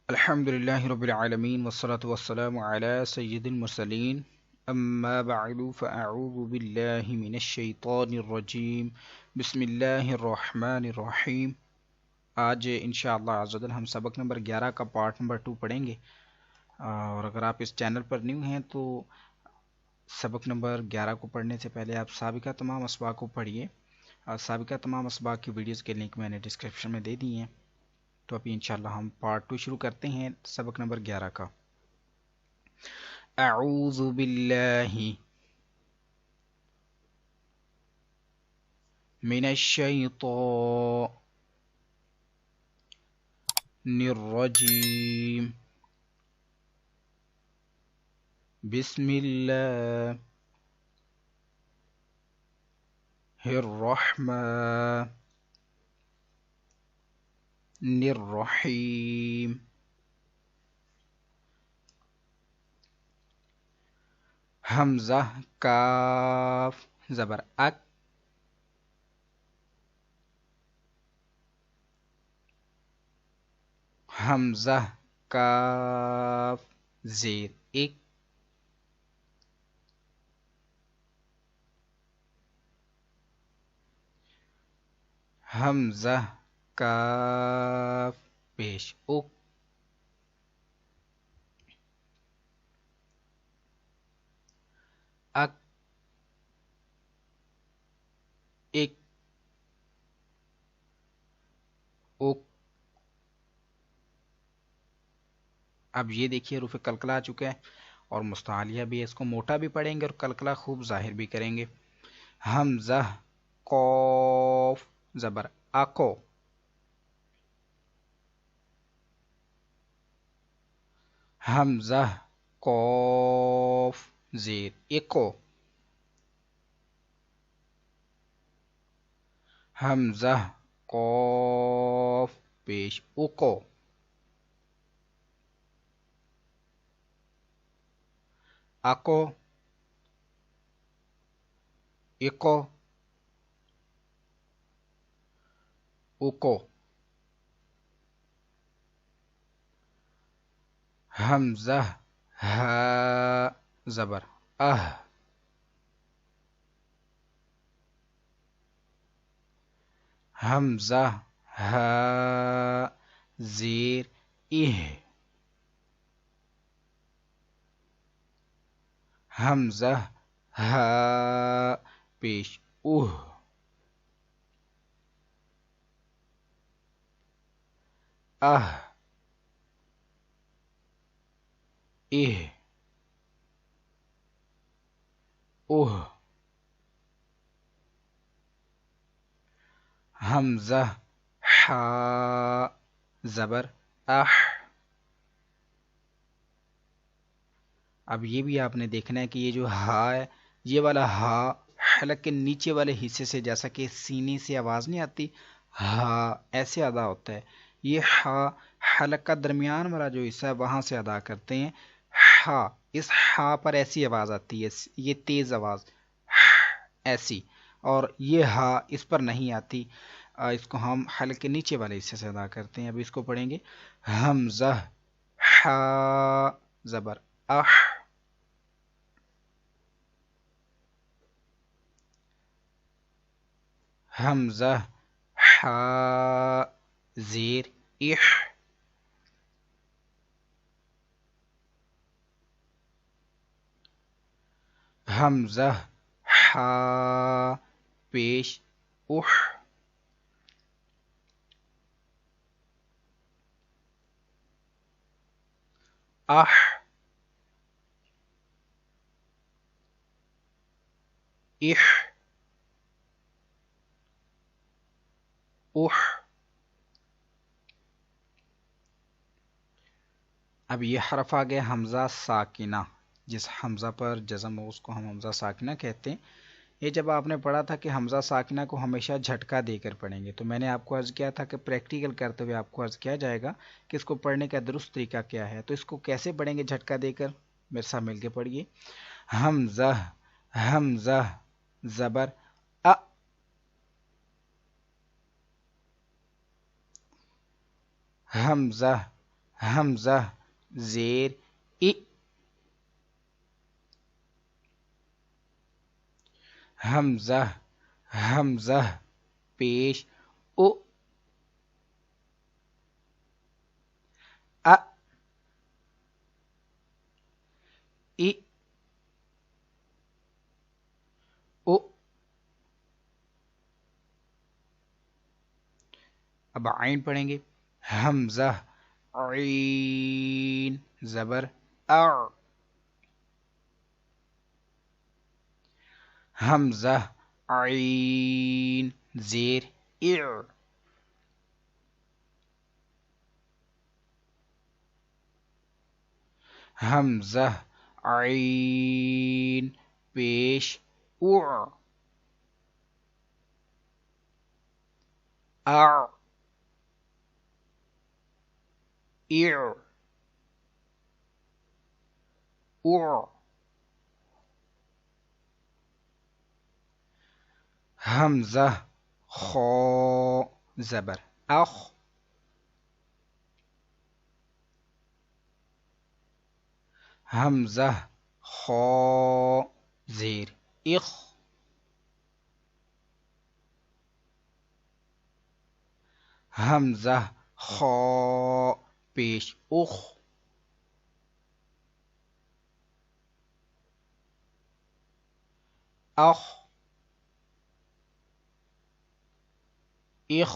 الحمدللہ رب العالمین والصلاة والسلام علی سید المرسلین اما بعد فاعوذ باللہ من الشیطان الرجیم بسم اللہ الرحمن الرحیم۔ آج انشاءاللہ عز و جل ہم سبق نمبر 11 کا پارٹ نمبر 2 پڑھیں گے، اور اگر آپ اس چینل پر نیو ہیں تو سبق نمبر 11 کو پڑھنے سے پہلے آپ سابقہ تمام اسباق کو پڑھیے، اور سابقہ تمام اسباق کی ویڈیوز کے لنک میں نے ڈسکرپشن میں دے دی ہیں۔ تو ابھی انشاءاللہ ہم پارٹ 2 شروع کرتے ہیں سبق نمبر 11 کا۔ اعوذ باللہ من الشیطان الرجیم، بسم اللہ الرحمن الرحیم۔ حمزہ کاف زبر اک، حمزہ کاف زیر ایک، حمزہ کاف پیش اک، اک ایک اک۔ اب یہ دیکھیے حروف قلقلہ آ چکا ہے، اور مستعلیہ بھی ہے، اس کو موٹا بھی پڑھیں گے اور قلقلہ خوب ظاہر بھی کریں گے۔ حمزہ قوف زبر اکو، حمزہ قوف زیر اکو، حمزہ قوف پیش اکو، اکو اکو اکو۔ حمزہ ہا زبر اہ، حمزہ ہا زیر اہ، حمزہ ہا پیش اوہ، اہ اہ اوہ۔ حمزہ حا زبر اح۔ اب یہ بھی آپ نے دیکھنا ہے کہ یہ جو ہا ہے، یہ والا ہا حلق کے نیچے والے حصے سے، جیسا کہ سینے سے آواز نہیں آتی ہا ایسے ادا ہوتا ہے، یہ ہا حلق کا درمیان والا جو حصہ ہے وہاں سے ادا کرتے ہیں۔ ہا، اس ہا پر ایسی آواز آتی ہے، یہ تیز آواز ایسی، اور یہ ہا اس پر نہیں آتی، اس کو ہم حلق کے نیچے والے حصے سے ادا کرتے ہیں۔ اب اس کو پڑھیں گے حمزہ حا زبر اح، حمزہ حا زیر اح، حمزہ حا پیش اح، اح اح اح۔ اب یہ حرف آ گیا حمزہ ساکنہ، جس حمزہ پر جزم ہو اس کو ہم حمزہ ساکنہ کہتے ہیں۔ یہ جب آپ نے پڑھا تھا کہ حمزہ ساکنہ کو ہمیشہ جھٹکا دے کر پڑھیں گے، تو میں نے آپ کو عرض کیا تھا کہ پریکٹیکل کرتے ہوئے آپ کو عرض کیا جائے گا کہ اس کو پڑھنے کا درست طریقہ کیا ہے۔ تو اس کو کیسے پڑھیں گے جھٹکا دے کر؟ میرے ساتھ مل کے پڑھیے۔ حمزہ حمزہ زبر ا، حمزہ حمزہ زیر ای، حمزہ حمزہ پیش او، ا ای او۔ اب عین پڑھیں گے، حمزہ عین زبر اع، حمزہ عین زیر اع، حمزہ عین پیش او، اع اع او۔ حمزہ خا زبر اخ، حمزہ خا زیر اخ، حمزہ خا پیش اخ، اخ اخ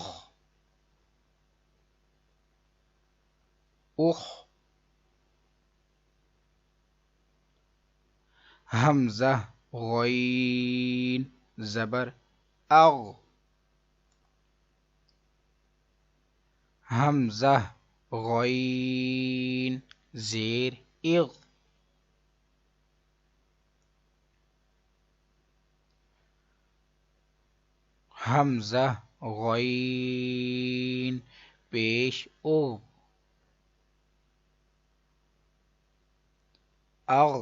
اخ، حمزہ غین زبر اغ، حمزہ غین زیر اغ، حمزہ غین پیش او، اغ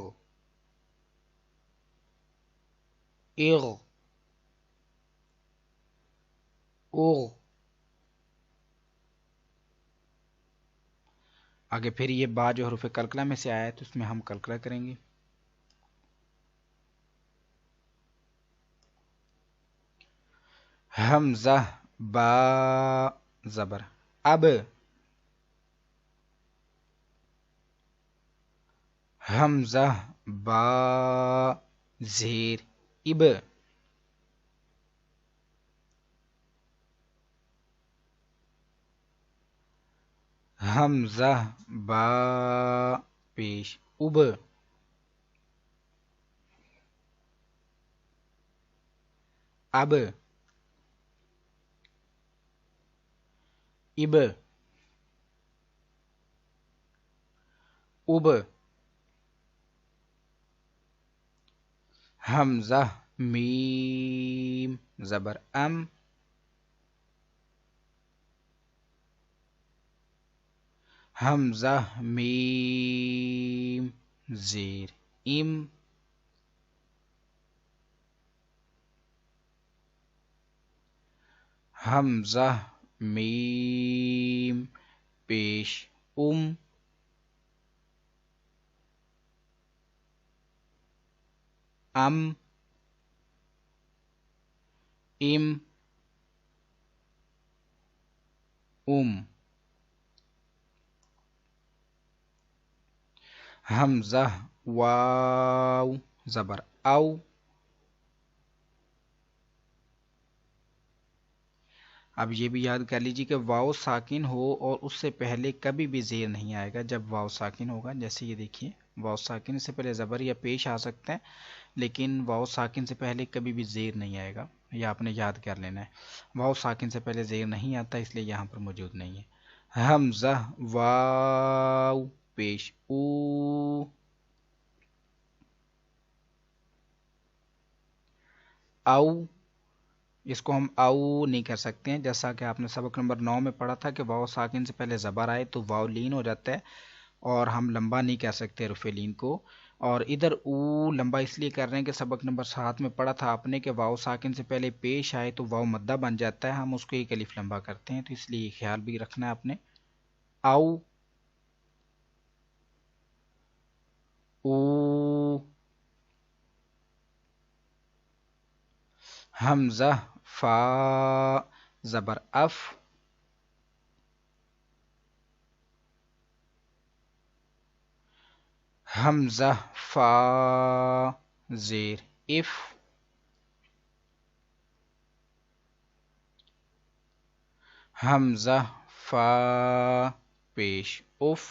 اغ اغ۔ آگے پھر یہ با جو حروف کلکلہ میں سے آیا ہے تو اس میں ہم کلکلہ کریں گے، حمزہ با زبر اب، حمزہ با زیر اب، حمزہ با پیش اب، اب اب اب، حمزہ میم زبر ام، حمزہ میم زیر ام، حمزہ میم پیش ام، ام ام ام، حمزہ واو زبر او، اب یہ بھی یاد کر لیجیے کہ واو ساکن ہو اور اس سے پہلے کبھی بھی زیر نہیں آئے گا جب واو ساکن ہوگا، جیسے یہ دیکھیے واو ساکن سے پہلے زبر یا پیش آ سکتا ہے لیکن واو ساکن سے پہلے کبھی بھی زیر نہیں آئے گا، یہ آپ نے یاد کر لینا ہے، واو ساکن سے پہلے زیر نہیں آتا اس لیے یہاں پر موجود نہیں ہے، حمزہ واو پیش او، او، اس کو ہم او نہیں کر سکتے ہیں، جیسا کہ آپ نے سبق نمبر 9 میں پڑھا تھا کہ واو ساکن سے پہلے زبر آئے تو واو لین ہو جاتا ہے اور ہم لمبا نہیں کہہ سکتے حرف لین کو، اور ادھر او لمبا اس لیے کر رہے ہیں کہ سبق نمبر 7 میں پڑھا تھا آپ نے کہ واو ساکن سے پہلے پیش آئے تو واو مدہ بن جاتا ہے، ہم اس کو ایک الف لمبا کرتے ہیں، تو اس لیے خیال بھی رکھنا ہے آپ نے، او او. حمزہ فا زبر اف. حمزہ فا زیر اف. حمزہ فا پیش اف.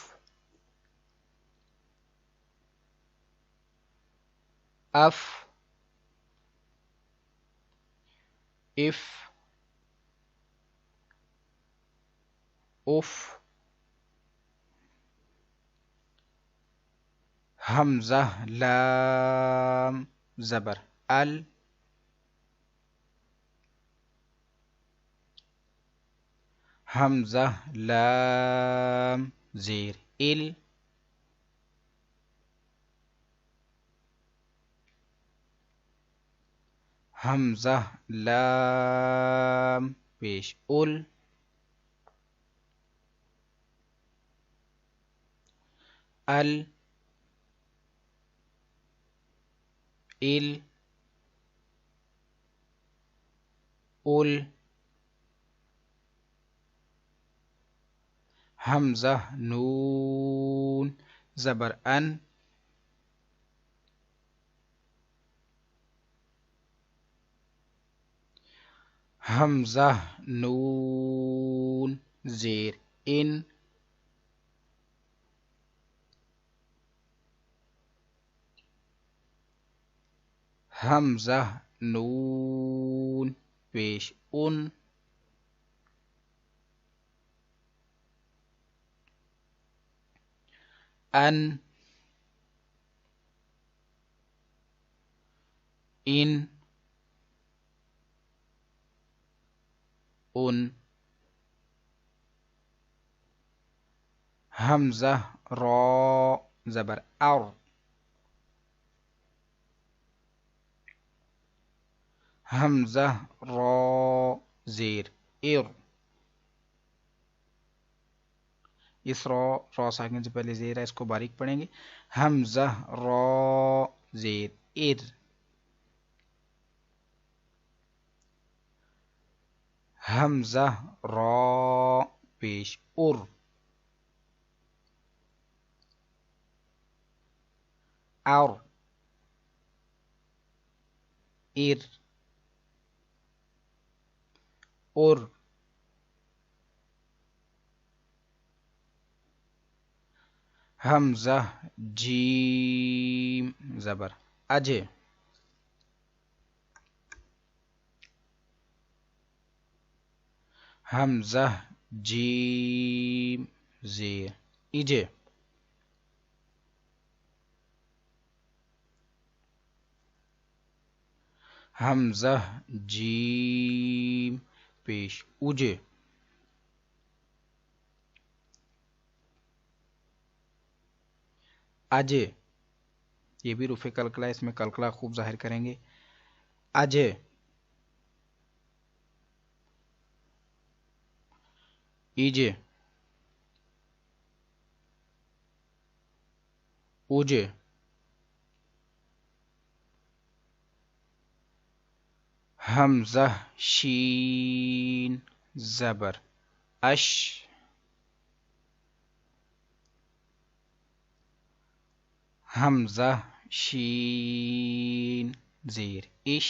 اف اف اف. حمزہ لام زبر ال. حمزہ لام زیر ال. حمزہ لام پیش ال. ال ال ال. حمزہ نون زبر ان. حمزہ نون زیر ان. حمزہ نون پیش ان. ان ان ان. حمزہ را زبر ار. حمزہ را زیر ار. اس را ساکن سے پہلے زیر ہے، اس کو باریک پڑھیں گے. حمزہ را زیر ار. حمزہ را پیش ار. ار ار اور. حمزہ جیم زبر اج. حمزہ جیم زیر اج. حمزہ جیم پیش اج. اج یہ بھی رفع قلقلہ، اس میں قلقلہ خوب ظاہر کریں گے. اج ایج اوج. حمزہ شین زبر اش. حمزہ شین زیر اش.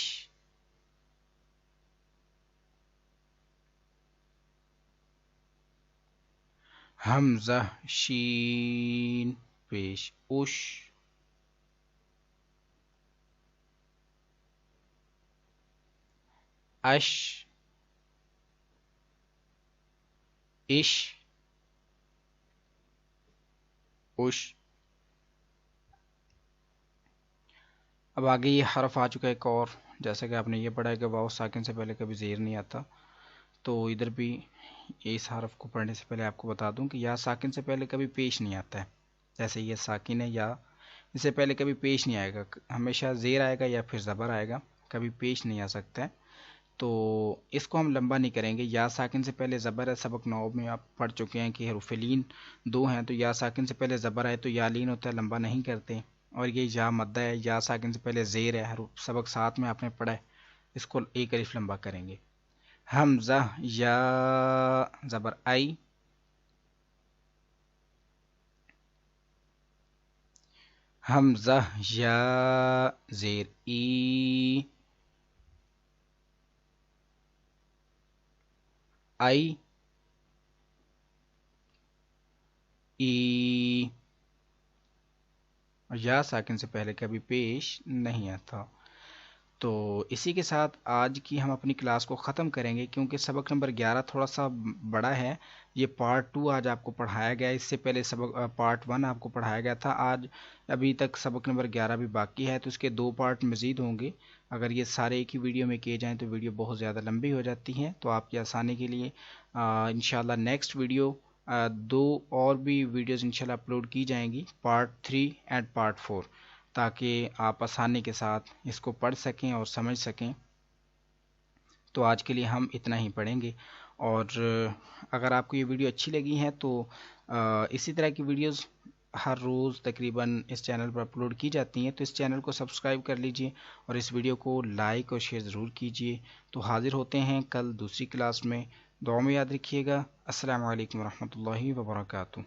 حمزہ شین پیش اش. اش اش اش. اب آگے یہ حرف آ چکا ہے ایک اور، جیسا کہ آپ نے یہ پڑھا ہے کہ واو ساکن سے پہلے کبھی زیر نہیں آتا، تو ادھر بھی اس حرف کو پڑھنے سے پہلے آپ کو بتا دوں کہ یا ساکن سے پہلے کبھی پیش نہیں آتا ہے. جیسے یہ ساکن ہے، یا اس سے پہلے کبھی پیش نہیں آئے گا، ہمیشہ زیر آئے گا یا پھر زبر آئے گا، کبھی پیش نہیں آ سکتا ہے. تو اس کو ہم لمبا نہیں کریں گے. یا ساکن سے پہلے زبر ہے، سبق 9 میں آپ پڑھ چکے ہیں کہ حروف لین 2 ہیں، تو یا ساکن سے پہلے زبر آئے تو یا لین ہوتا ہے، لمبا نہیں کرتے. اور یہ یا مدہ ہے، یا ساکن سے پہلے زیر ہے، سبق ساتھ میں آپ نے پڑھا ہے، اس کو ایک الف لمبا کریں گے. حمزہ یا زبر آئی، حمزہ یا زیر ای، آئی ای، اور یا ساکن سے پہلے کبھی پیش نہیں آتا. تو اسی کے ساتھ آج کی ہم اپنی کلاس کو ختم کریں گے، کیونکہ سبق نمبر 11 تھوڑا سا بڑا ہے. یہ پارٹ 2 آج آپ کو پڑھایا گیا ہے، اس سے پہلے سبق پارٹ 1 آپ کو پڑھایا گیا تھا. آج ابھی تک سبق نمبر 11 بھی باقی ہے، تو اس کے 2 پارٹ مزید ہوں گے. اگر یہ سارے ایک ہی ویڈیو میں کیے جائیں تو ویڈیو بہت زیادہ لمبی ہو جاتی ہیں، تو آپ کی آسانی کے لیے انشاءاللہ نیکسٹ ویڈیو 2 اور بھی ویڈیوز انشاءاللہ اپلوڈ کی جائیں گی، پارٹ 3 اینڈ پارٹ 4، تاکہ آپ آسانی کے ساتھ اس کو پڑھ سکیں اور سمجھ سکیں. تو آج کے لیے ہم اتنا ہی پڑھیں گے. اور اگر آپ کو یہ ویڈیو اچھی لگی ہے تو اسی طرح کی ویڈیوز ہر روز تقریباً اس چینل پر اپلوڈ کی جاتی ہیں، تو اس چینل کو سبسکرائب کر لیجئے اور اس ویڈیو کو لائک اور شیئر ضرور کیجئے. تو حاضر ہوتے ہیں کل دوسری کلاس میں. دعا میں یاد رکھیے گا. السلام علیکم ورحمۃ اللہ وبرکاتہ.